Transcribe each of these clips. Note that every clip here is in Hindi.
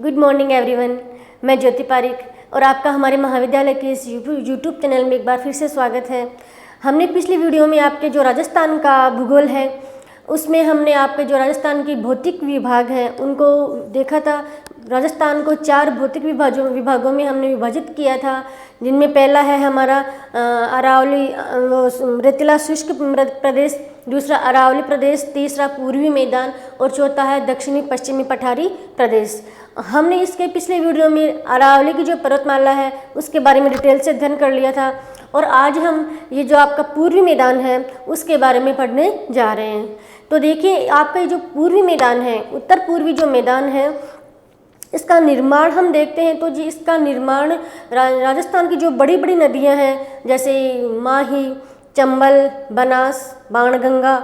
Good morning everyone. मैं ज्योति पारिक और आपका हमारे महाविद्यालय के इस यूट्यूब चैनल में एक बार फिर से स्वागत है। हमने पिछली वीडियो में आपके जो राजस्थान का भूगोल है उसमें हमने आपके जो राजस्थान की भौतिक विभाग हैं उनको देखा था। राजस्थान को 4 भौतिक विभागों में हमने विभाजित किया था, जिनमें पहला है हमारा अरावली रेतीला शुष्क प्रदेश, दूसरा अरावली प्रदेश, तीसरा पूर्वी मैदान और चौथा है दक्षिणी पश्चिमी पठारी प्रदेश। हमने इसके पिछले वीडियो में अरावली की जो पर्वतमाला है उसके बारे में डिटेल से अध्ययन कर लिया था और आज हम ये जो आपका पूर्वी मैदान है उसके बारे में पढ़ने जा रहे हैं। तो देखिए, आपका ये जो पूर्वी मैदान है, उत्तर पूर्वी जो मैदान है, इसका निर्माण हम देखते हैं तो जी इसका निर्माण राजस्थान की जो बड़ी बड़ी नदियां हैं जैसे माही, चंबल, बनास, बाणगंगा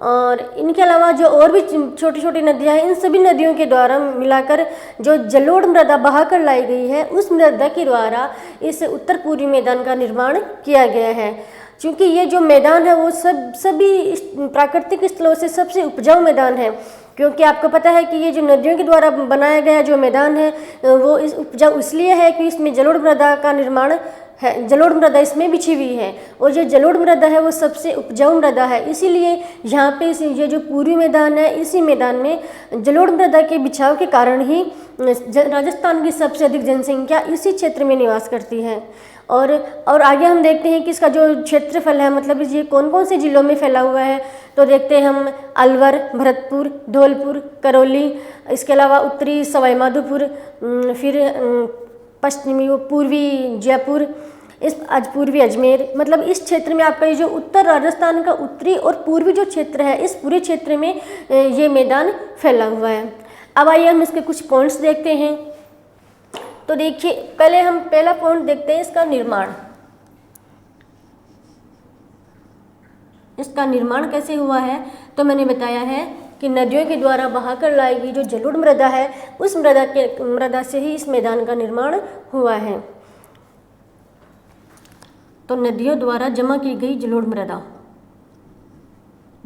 और इनके अलावा जो और भी छोटी छोटी नदियां हैं, इन सभी नदियों के द्वारा मिलाकर जो जलोढ़ मृदा बहाकर लाई गई है उस मृदा के द्वारा इस उत्तर पूर्वी मैदान का निर्माण किया गया है। क्योंकि ये जो मैदान है वो सभी प्राकृतिक स्थलों से सबसे उपजाऊ मैदान है, क्योंकि आपको पता है कि ये जो नदियों के द्वारा बनाया गया जो मैदान है वो इस उपजाऊ इसलिए है कि इसमें जलोढ़ मृदा का निर्माण है, जलोढ़ मृदा इसमें बिछी हुई है और जो जलोढ़ मृदा है वो सबसे उपजाऊ मृदा है। इसीलिए यहाँ पे ये जो पूर्वी मैदान है, इसी मैदान में जलोढ़ मृदा के बिछाव के कारण ही राजस्थान की सबसे अधिक जनसंख्या इसी क्षेत्र में निवास करती है। और आगे हम देखते हैं कि इसका जो क्षेत्रफल है, मतलब ये कौन कौन से जिलों में फैला हुआ है, तो देखते हैं हम अलवर, भरतपुर, धौलपुर, करौली, इसके अलावा उत्तरी सवाई माधोपुर, फिर पश्चिमी पूर्वी जयपुर, आज पूर्वी अजमेर, मतलब इस क्षेत्र में आपका ये जो उत्तर राजस्थान का उत्तरी और पूर्वी जो क्षेत्र है इस पूरे क्षेत्र में ये मैदान फैला हुआ है। अब आइए हम इसके कुछ पॉइंट्स देखते हैं। तो देखिए, पहले हम पहला पॉइंट देखते हैं इसका निर्माण। इसका निर्माण कैसे हुआ है, तो मैंने बताया है कि नदियों के द्वारा बहाकर लाई गई जो जलोढ़ मृदा है उस मृदा से ही इस मैदान का निर्माण हुआ है। तो नदियों द्वारा जमा की गई जलोढ़ मृदा,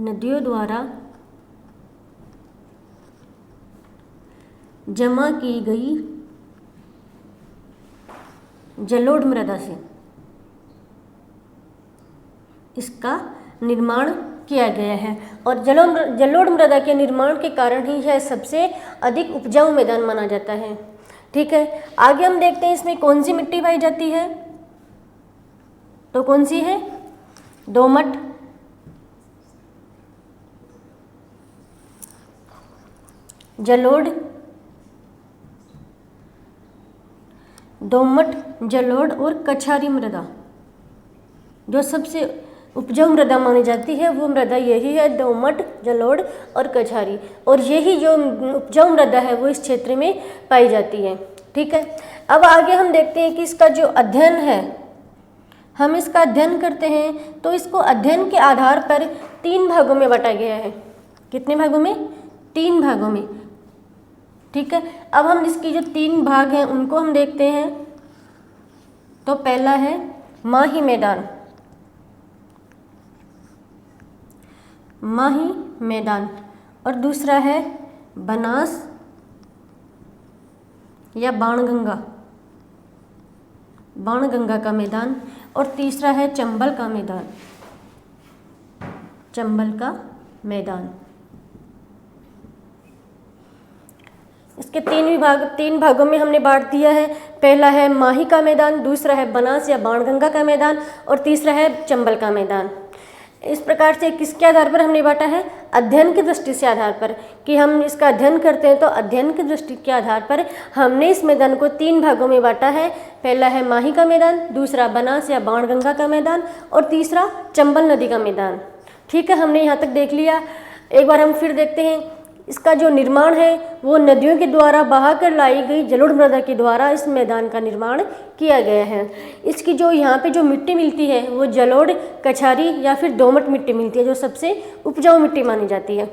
नदियों द्वारा जमा की गई जलोढ़ मृदा से इसका निर्माण किया गया है और जलोढ़ मृदा के निर्माण के कारण ही यह सबसे अधिक उपजाऊ मैदान माना जाता है। ठीक है, आगे हम देखते हैं इसमें कौन सी मिट्टी पाई जाती है, तो कौन सी है, दोमट, जलोढ़, दोमट, जलोढ़ और कछारी मृदा। जो सबसे उपजाऊ मृदा मानी जाती है वो मृदा यही है, दोमट, जलोढ़ और कछारी, और यही जो उपजाऊ मृदा है वो इस क्षेत्र में पाई जाती है। ठीक है, अब आगे हम देखते हैं कि इसका जो अध्ययन है, हम इसका अध्ययन करते हैं तो इसको अध्ययन के आधार पर 3 भागों में बांटा गया है। कितने भागों में, 3 भागों में। ठीक है, अब हम इसकी जो 3 भाग हैं उनको हम देखते हैं। तो पहला है माही मैदान, माही मैदान, और दूसरा है बनास या बाणगंगा, बाणगंगा का मैदान, और तीसरा है चंबल का मैदान, चंबल का मैदान। इसके 3 भागों में हमने बांट दिया है। पहला है माही का मैदान, दूसरा है बनास या बाणगंगा का मैदान और तीसरा है चंबल का मैदान। इस प्रकार से किसके आधार पर हमने बांटा है, अध्ययन की दृष्टि से आधार पर, कि हम इसका अध्ययन करते हैं तो अध्ययन की दृष्टि के आधार पर हमने इस मैदान को 3 भागों में बांटा है। पहला है माही का मैदान, दूसरा बनास या बाणगंगा का मैदान और तीसरा चंबल नदी का मैदान। ठीक है, हमने यहाँ तक देख लिया। एक बार हम फिर देखते हैं। इसका जो निर्माण है वो नदियों के द्वारा बहाकर लाई गई जलोढ़ मृदा के द्वारा इस मैदान का निर्माण किया गया है। इसकी जो यहाँ पे जो मिट्टी मिलती है वो जलोढ़, कछारी या फिर दोमट मिट्टी मिलती है, जो सबसे उपजाऊ मिट्टी मानी जाती है।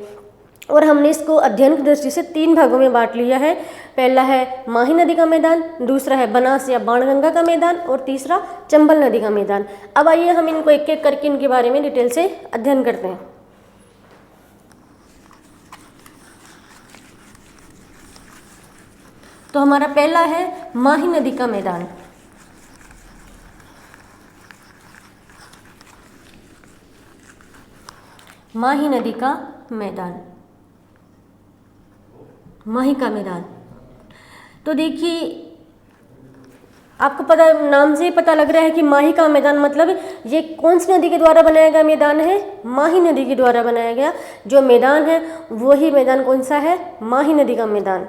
और हमने इसको अध्ययन की दृष्टि से 3 भागों में बांट लिया है। पहला है माही नदी का मैदान, दूसरा है बनास या बाणगंगा का मैदान और तीसरा चंबल नदी का मैदान। अब आइए हम इनको एक एक करके इनके बारे में डिटेल से अध्ययन करते हैं। तो हमारा पहला है माही नदी का मैदान। माही नदी का मैदान, माही का मैदान। तो देखिए आपको पता, नाम से ही पता लग रहा है कि माही का मैदान मतलब ये कौन सी नदी के द्वारा बनाया गया मैदान है? माही नदी के द्वारा बनाया गया जो मैदान है वही मैदान कौन सा है? माही नदी का मैदान।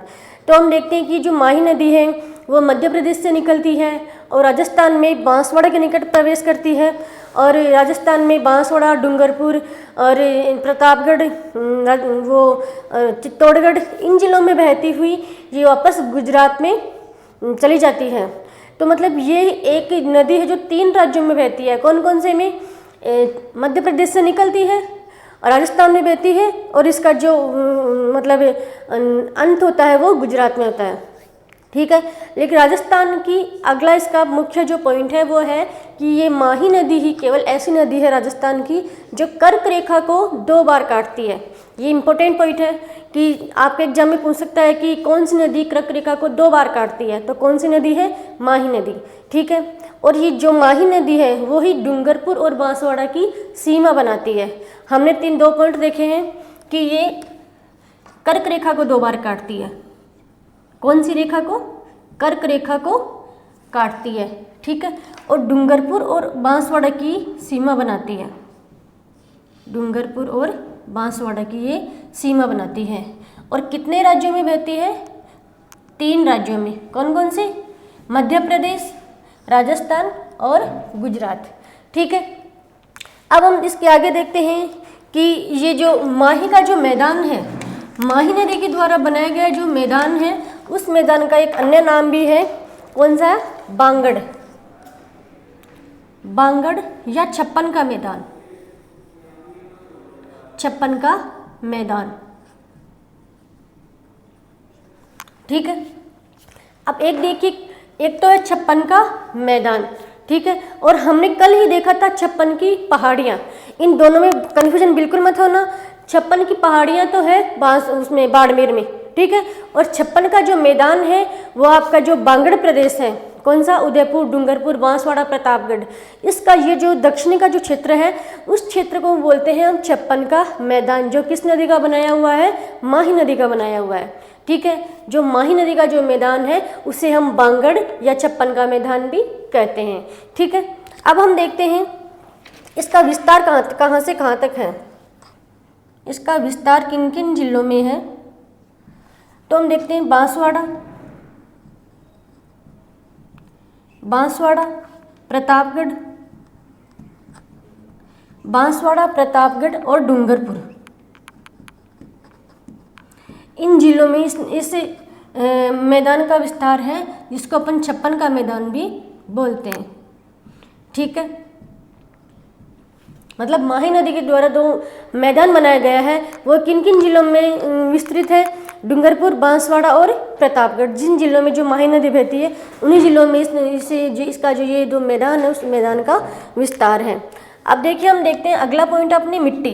तो हम देखते हैं कि जो माही नदी है वो मध्य प्रदेश से निकलती है और राजस्थान में बांसवाड़ा के निकट प्रवेश करती है, और राजस्थान में बांसवाड़ा, डूंगरपुर और प्रतापगढ़, वो चित्तौड़गढ़, इन जिलों में बहती हुई ये वापस गुजरात में चली जाती है। तो मतलब ये एक नदी है जो 3 राज्यों में बहती है। कौन कौन से में? मध्य प्रदेश से निकलती है और राजस्थान में बहती है, और इसका जो मतलब अंत होता है वो गुजरात में होता है। ठीक है, लेकिन राजस्थान की अगला इसका मुख्य जो पॉइंट है वो है कि ये माही नदी ही केवल ऐसी नदी है राजस्थान की जो कर्क रेखा को 2 बार काटती है। ये इंपॉर्टेंट पॉइंट है कि आपके एग्जाम में पूछ सकता है कि कौन सी नदी कर्क रेखा को 2 बार काटती है, तो कौन सी नदी है? माही नदी। ठीक है, और ये जो माही नदी है वो ही डूंगरपुर और बांसवाड़ा की सीमा बनाती है। हमने 2 पॉइंट देखे हैं कि ये कर्क रेखा को 2 बार काटती है। कौन सी रेखा को? कर्क रेखा को काटती है। ठीक है, और डूंगरपुर और बांसवाड़ा की सीमा बनाती है। डूंगरपुर और बांसवाड़ा की ये सीमा बनाती है। और कितने राज्यों में बहती है? 3 राज्यों में। कौन कौन से? मध्य प्रदेश, राजस्थान और गुजरात। ठीक है, अब हम इसके आगे देखते हैं कि ये जो माही का जो मैदान है, माही नदी के द्वारा बनाया गया जो मैदान है, उस मैदान का एक अन्य नाम भी है। कौन सा? बांगड़। बांगड़ या छप्पन का मैदान। छप्पन का मैदान। ठीक है, अब एक देखिए, एक तो है छप्पन का मैदान। ठीक है, और हमने कल ही देखा था छप्पन की पहाड़ियाँ। इन दोनों में कन्फ्यूजन बिल्कुल मत होना। छप्पन की पहाड़ियाँ तो है उसमें बाड़मेर में। ठीक है, और छप्पन का जो मैदान है वो आपका जो बांगड़ प्रदेश है, कौन सा? उदयपुर, डूंगरपुर, बांसवाड़ा, प्रतापगढ़, इसका ये जो दक्षिणी का जो क्षेत्र है उस क्षेत्र को बोलते हैं हम छप्पन का मैदान, जो किस नदी का बनाया हुआ है? माही नदी का बनाया हुआ है। ठीक है, जो माही नदी का जो मैदान है उसे हम बांगड़ या छप्पन का मैदान भी कहते हैं। ठीक है, अब हम देखते हैं इसका विस्तार कहाँ से कहाँ तक है। इसका विस्तार किन किन जिलों में है? तो हम देखते हैं बांसवाड़ा, बांसवाड़ा, प्रतापगढ़, बांसवाड़ा, प्रतापगढ़ और डूंगरपुर, इन जिलों में इस मैदान का विस्तार है, जिसको अपन छप्पन का मैदान भी बोलते हैं। ठीक है, मतलब माही नदी के द्वारा 2 मैदान बनाया गया है, वो किन किन जिलों में विस्तृत है? डूंगरपुर, बांसवाड़ा और प्रतापगढ़। जिन जिलों में जो माही नदी बहती है उन्हीं जिलों में इसका जो ये 2 मैदान है उस मैदान का विस्तार है। अब देखिए, हम देखते हैं अगला पॉइंट अपनी मिट्टी,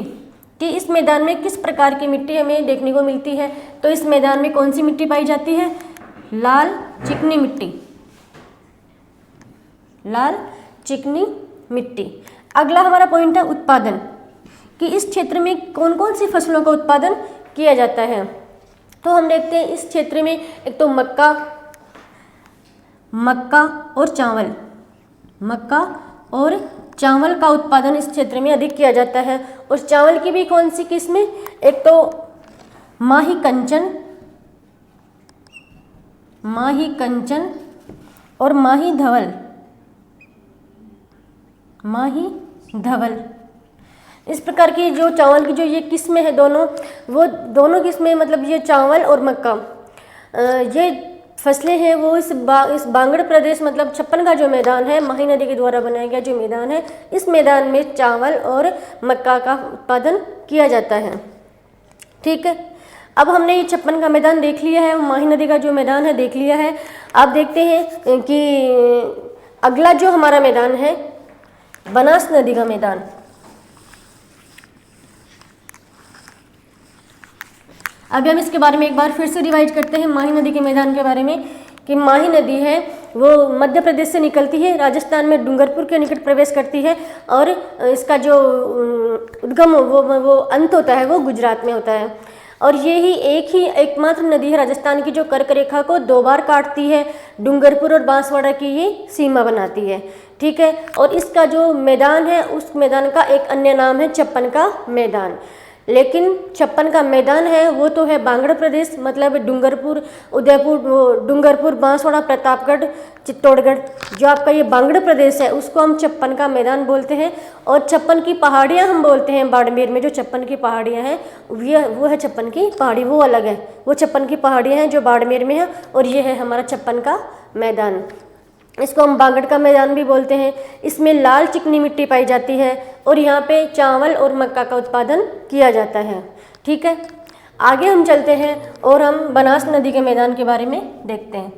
कि इस मैदान में किस प्रकार की मिट्टी हमें देखने को मिलती है। तो इस मैदान में कौन सी मिट्टी पाई जाती है? लाल चिकनी मिट्टी। लाल चिकनी मिट्टी। अगला हमारा पॉइंट है उत्पादन, कि इस क्षेत्र में कौन कौन सी फसलों का उत्पादन किया जाता है। तो हम देखते हैं इस क्षेत्र में एक तो मक्का और चावल, मक्का और चावल का उत्पादन इस क्षेत्र में अधिक किया जाता है। और चावल की भी कौन सी किस्में? एक तो माही कंचन और माही धवल। इस प्रकार की जो चावल की जो ये किस्में हैं वो दोनों किस्में, मतलब ये चावल और मक्का, ये फसलें हैं वो इस बांगड़ प्रदेश, मतलब छप्पन का जो मैदान है, माही नदी के द्वारा बनाया गया जो मैदान है, इस मैदान में चावल और मक्का का उत्पादन किया जाता है। ठीक है, अब हमने ये छप्पन का मैदान देख लिया है, माही नदी का जो मैदान है देख लिया है। अब देखते हैं कि अगला जो हमारा मैदान है बनास नदी का मैदान। अभी हम इसके बारे में एक बार फिर से रिवाइज करते हैं माही नदी के मैदान के बारे में, कि माही नदी है वो मध्य प्रदेश से निकलती है, राजस्थान में डूंगरपुर के निकट प्रवेश करती है और इसका जो उद्गम वो अंत होता है वो गुजरात में होता है। और ये ही एकमात्र नदी है राजस्थान की जो कर्क रेखा को 2 बार काटती है, डूंगरपुर और बांसवाड़ा की ये सीमा बनाती है। ठीक है, और इसका जो मैदान है उस मैदान का एक अन्य नाम है छप्पन का मैदान। लेकिन छप्पन का मैदान है वो तो है बांगड़ प्रदेश, मतलब डूंगरपुर, उदयपुर, डूंगरपुर, बांसवाड़ा, प्रतापगढ़, चित्तौड़गढ़, जो आपका ये बांगड़ प्रदेश है उसको हम छप्पन का मैदान बोलते हैं। और छप्पन की पहाड़ियाँ हम बोलते हैं, बाड़मेर में जो छप्पन की पहाड़ियाँ हैं वो है छप्पन की पहाड़ी, वो अलग है, वो छप्पन की पहाड़ियाँ हैं जो बाड़मेर में है, और ये है हमारा छप्पन का मैदान। इसको हम बांगड़ का मैदान भी बोलते हैं। इसमें लाल चिकनी मिट्टी पाई जाती है और यहाँ पे चावल और मक्का का उत्पादन किया जाता है। ठीक है, आगे हम चलते हैं और हम बनास नदी के मैदान के बारे में देखते हैं।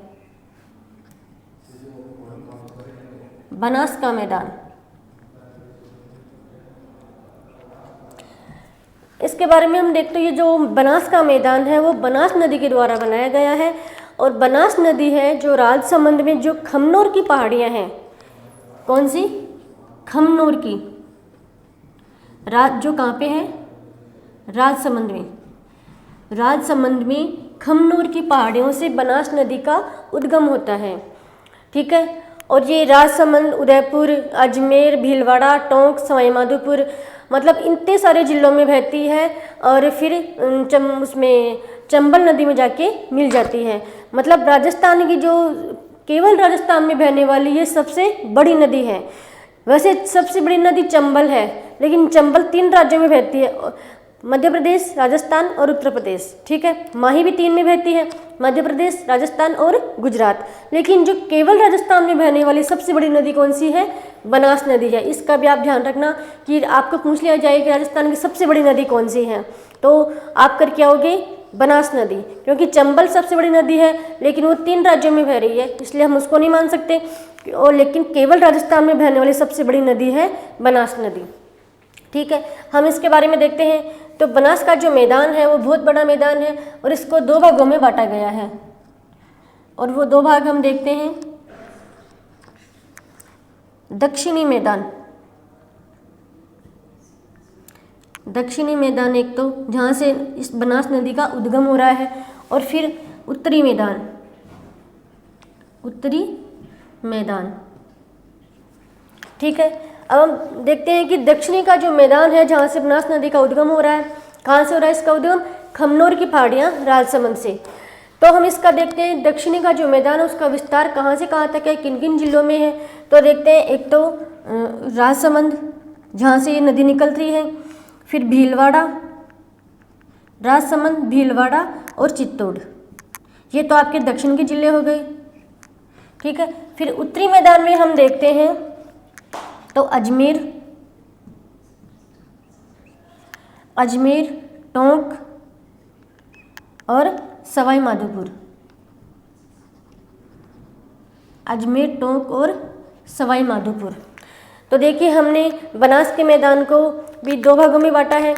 बनास का मैदान, इसके बारे में हम देखते हैं। ये जो बनास का मैदान है वो बनास नदी के द्वारा बनाया गया है, और बनास नदी है जो राजसमंद में जो खमनोर की पहाड़ियाँ हैं, कौन सी? खमनोर की, जो कहाँ पे है? राजसमंद में। राजसमंद में खमनोर की पहाड़ियों से बनास नदी का उद्गम होता है। ठीक है, और ये राजसमंद, उदयपुर, अजमेर, भीलवाड़ा, टोंक, सवाई माधोपुर, मतलब इतने सारे जिलों में बहती है और फिर उसमें चंबल नदी में जाके मिल जाती है। मतलब राजस्थान की जो केवल राजस्थान में बहने वाली ये सबसे बड़ी नदी है। वैसे सबसे बड़ी नदी चंबल है, लेकिन चंबल 3 राज्यों में बहती है, मध्य प्रदेश, राजस्थान और उत्तर प्रदेश। ठीक है, माही भी 3 में बहती है, मध्य प्रदेश, राजस्थान और गुजरात। लेकिन जो केवल राजस्थान में बहने वाली सबसे बड़ी नदी कौन सी है? बनास नदी है। इसका भी आप ध्यान रखना कि आपको पूछ लिया जाए कि राजस्थान की सबसे बड़ी नदी कौन सी है, तो आप कर क्या होगे? बनास नदी, क्योंकि चंबल सबसे बड़ी नदी है लेकिन वो 3 राज्यों में बह रही है, इसलिए हम उसको नहीं मान सकते। और लेकिन केवल राजस्थान में बहने वाली सबसे बड़ी नदी है बनास नदी। ठीक है, हम इसके बारे में देखते हैं। तो बनास का जो मैदान है वो बहुत बड़ा मैदान है और इसको 2 भागों में बांटा गया है, और वो 2 भाग हम देखते हैं। दक्षिणी मैदान, दक्षिणी मैदान एक तो जहाँ से इस बनास नदी का उद्गम हो रहा है, और फिर उत्तरी मैदान, उत्तरी मैदान। ठीक है, अब हम देखते हैं कि दक्षिणी का जो मैदान है जहाँ से बनास नदी का उद्गम हो रहा है, कहाँ से हो रहा है इसका उद्गम? खमनोर की पहाड़ियाँ, राजसमंद से। तो हम इसका देखते हैं दक्षिणी का जो मैदान है उसका विस्तार कहाँ से कहाँ तक है, किन किन जिलों में है। तो देखते हैं, एक तो राजसमंद जहाँ से ये नदी निकलती है, फिर भीलवाड़ा, राजसमंद, भीलवाड़ा और चित्तौड़, ये तो आपके दक्षिण के जिले हो गए। ठीक है, फिर उत्तरी मैदान में हम देखते हैं तो अजमेर, टोंक और सवाई माधोपुर। अजमेर, टोंक और सवाई माधोपुर। तो देखिए हमने बनास के मैदान को भी 2 भागों में बांटा है,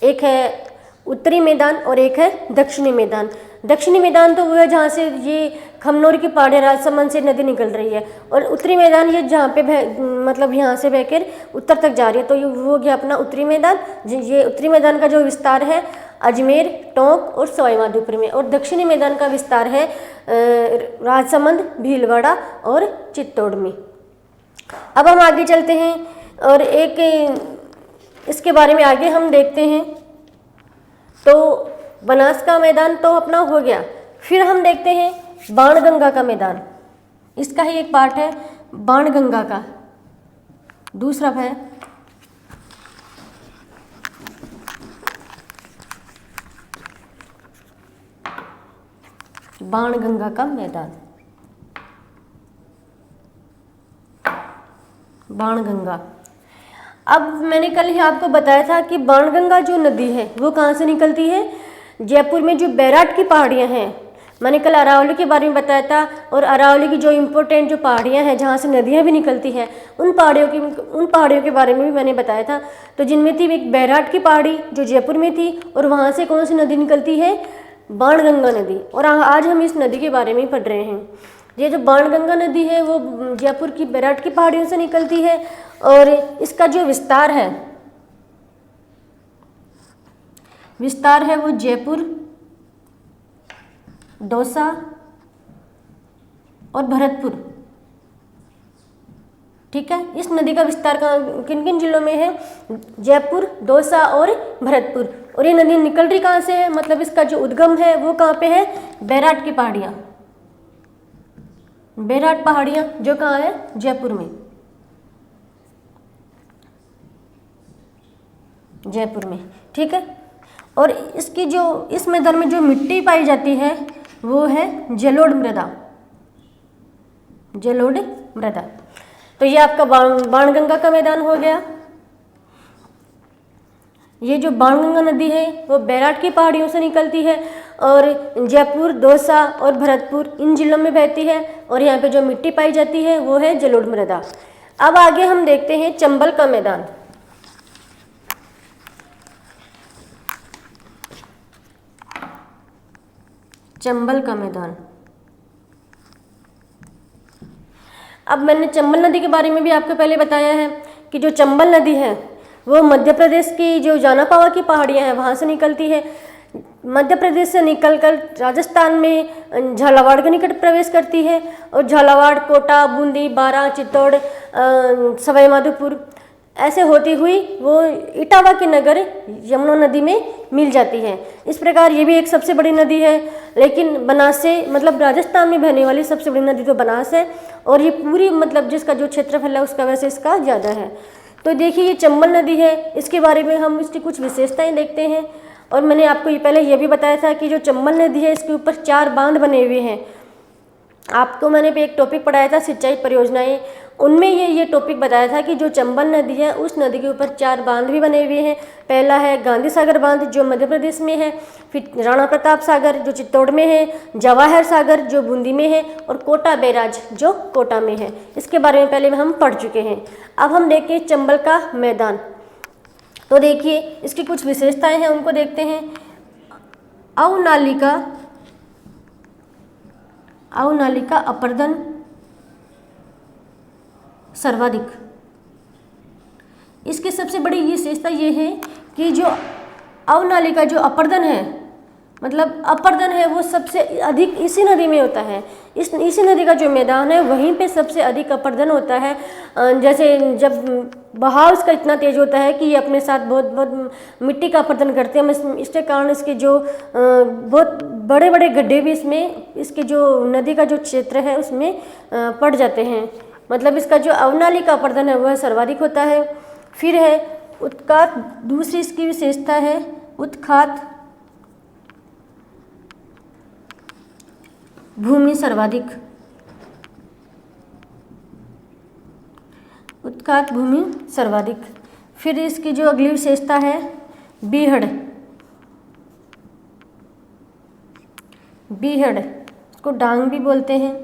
एक है उत्तरी मैदान और एक है दक्षिणी मैदान। दक्षिणी मैदान तो वो है जहाँ से ये खमनोर की पहाड़ी राजसमंद से नदी निकल रही है, और उत्तरी मैदान ये जहाँ पे मतलब यहाँ से बहकर उत्तर तक जा रही है, तो ये वो हो गया अपना उत्तरी मैदान। ये उत्तरी मैदान का जो विस्तार है अजमेर, टोंक और सवाई माधोपुर में, और दक्षिणी मैदान का विस्तार है राजसमंद, भीलवाड़ा और चित्तौड़ में। अब हम आगे चलते हैं और एक इसके बारे में आगे हम देखते हैं। तो बनास का मैदान तो अपना हो गया, फिर हम देखते हैं बाणगंगा का मैदान। इसका ही एक पार्ट है बाणगंगा का, दूसरा है बाणगंगा का मैदान। बाणगंगा, अब मैंने कल ही आपको बताया था कि बाणगंगा जो नदी है वो कहाँ से निकलती है? जयपुर में जो बैराट की पहाड़ियाँ हैं मैंने कल अरावली के बारे में बताया था, और अरावली की जो इम्पोर्टेंट जो पहाड़ियाँ हैं जहाँ से नदियाँ भी निकलती हैं, उन पहाड़ियों के बारे में भी मैंने बताया था। तो जिनमें थी एक बैराट की पहाड़ी जो जयपुर में थी, और वहाँ से कौन सी नदी निकलती है, बाणगंगा नदी। और आज हम इस नदी के बारे में ही पढ़ रहे हैं। ये जो बाणगंगा नदी है वो जयपुर की बैराट की पहाड़ियों से निकलती है, और इसका जो विस्तार है वो जयपुर, दौसा और भरतपुर। ठीक है, इस नदी का विस्तार किन किन जिलों में है, जयपुर, दौसा और भरतपुर। और ये नदी निकल रही कहाँ से है, मतलब इसका जो उद्गम है वो कहाँ पे है, बैराट की पहाड़ियाँ। बैराट पहाड़ियाँ जो कहाँ है, जयपुर में, जयपुर में। ठीक है, और इसकी जो इस मैदान में जो मिट्टी पाई जाती है वो है जलोढ़ मृदा, जलोढ़ मृदा। तो ये आपका बाणगंगा का मैदान हो गया। ये जो बाणगंगा नदी है वो बैराट की पहाड़ियों से निकलती है, और जयपुर, दौसा और भरतपुर इन जिलों में बहती है, और यहाँ पे जो मिट्टी पाई जाती है वो है जलोढ़ मृदा। अब आगे हम देखते हैं चंबल का मैदान। चंबल का मैदान। अब मैंने चंबल नदी के बारे में भी आपको पहले बताया है कि जो चंबल नदी है वो मध्य प्रदेश की जो जानापावा की पहाड़ियाँ हैं वहाँ से निकलती है। मध्य प्रदेश से निकलकर राजस्थान में झालावाड़ के निकट प्रवेश करती है, और झालावाड़, कोटा, बूंदी, बारां, चित्तौड़, सवाई माधोपुर ऐसे होती हुई वो इटावा के नगर यमुना नदी में मिल जाती है। इस प्रकार ये भी एक सबसे बड़ी नदी है, लेकिन बनास से, मतलब राजस्थान में बहने वाली सबसे बड़ी नदी तो बनास है, और ये पूरी मतलब जिसका जो क्षेत्रफल है उसका वैसे इसका ज़्यादा है। तो देखिए ये चंबल नदी है, इसके बारे में हम इसकी कुछ विशेषताएं देखते हैं। और मैंने आपको पहले ये भी बताया था कि जो चंबल नदी है इसके ऊपर 4 बांध बने हुए हैं। आपको मैंने भी एक टॉपिक पढ़ाया था सिंचाई परियोजनाएं, उनमें ये टॉपिक बताया था कि जो चंबल नदी है उस नदी के ऊपर 4 बांध भी बने हुए हैं। पहला है गांधी सागर बांध जो मध्य प्रदेश में है, फिर राणा प्रताप सागर जो चित्तौड़ में है, जवाहर सागर जो बूंदी में है, और कोटा बैराज जो कोटा में है। इसके बारे में पहले हम पढ़ चुके हैं। अब हम देखें चंबल का मैदान। तो देखिए इसकी कुछ विशेषताएं हैं, उनको देखते हैं। अवनालिका अपर्दन सर्वाधिक। इसकी सबसे बड़ी विशेषता ये है कि जो अवनालिका जो अपर्दन है, मतलब अपर्दन है वो सबसे अधिक इसी नदी में होता है। इसी नदी का जो मैदान है वहीं पे सबसे अधिक अपर्दन होता है। जैसे जब बहाव इसका इतना तेज होता है कि ये अपने साथ बहुत मिट्टी का अपर्दन करते हैं। इसके कारण इसके जो बहुत बड़े बड़े गड्ढे भी इसमें, इसके जो नदी का जो क्षेत्र है उसमें पड़ जाते हैं। मतलब इसका जो अवनालिका अपर्दन है वह सर्वाधिक होता है। फिर है उत्खात। दूसरी इसकी विशेषता है उत्खात भूमि सर्वाधिक। उत्खात भूमि सर्वाधिक। फिर इसकी जो अगली विशेषता है बीहड़। बीहड़ इसको डांग भी बोलते हैं।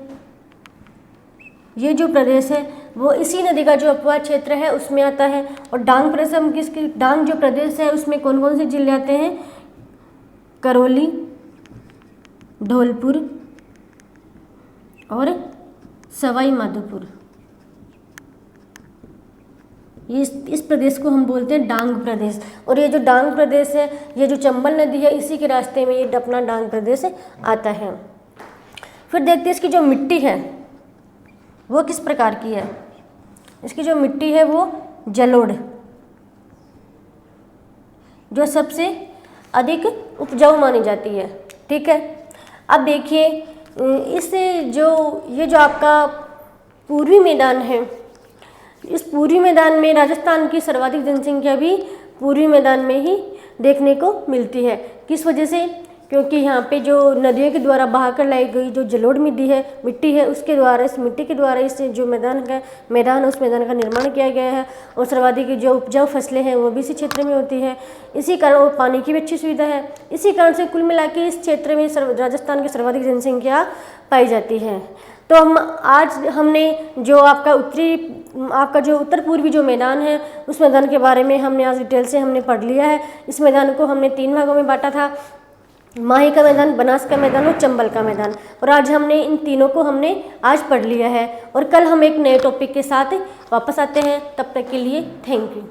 ये जो प्रदेश है वो इसी नदी का जो अपवाद क्षेत्र है उसमें आता है। और डांग प्रदेश हम किसकी, डांग जो प्रदेश है उसमें कौन कौन से जिले आते हैं, करौली, धौलपुर और सवाई माधोपुर। इस प्रदेश को हम बोलते हैं डांग प्रदेश। और ये जो डांग प्रदेश है, ये जो चंबल नदी है इसी के रास्ते में ये अपना डांग प्रदेश आता है। फिर देखते हैं इसकी जो मिट्टी है वो किस प्रकार की है। इसकी जो मिट्टी है वो जलोढ़, जो सबसे अधिक उपजाऊ मानी जाती है। ठीक है, अब देखिए इससे ये जो आपका पूर्वी मैदान है, इस पूर्वी मैदान में राजस्थान की सर्वाधिक जनसंख्या भी पूर्वी मैदान में ही देखने को मिलती है। किस वजह से क्योंकि यहाँ पे जो नदियों के द्वारा बहा कर लाई गई जो जलोढ़ मिट्टी है उसके द्वारा, इस मिट्टी के द्वारा इस जो मैदान है उस मैदान का निर्माण किया गया है। और सर्वाधिक जो उपजाऊ फसलें हैं वो भी इसी क्षेत्र में होती है। इसी कारण वो पानी की भी अच्छी सुविधा है। इसी कारण से कुल मिला के इस क्षेत्र में राजस्थान की सर्वाधिक जनसंख्या पाई जाती है। तो हमने जो आपका जो उत्तर पूर्वी जो मैदान है उस मैदान के बारे में हमने आज डिटेल से हमने पढ़ लिया है। इस मैदान को हमने 3 भागों में बांटा था, माही का मैदान, बनास का मैदान और चंबल का मैदान। और आज हमने इन तीनों को हमने आज पढ़ लिया है और कल हम एक नए टॉपिक के साथ वापस आते हैं। तब तक के लिए थैंक यू।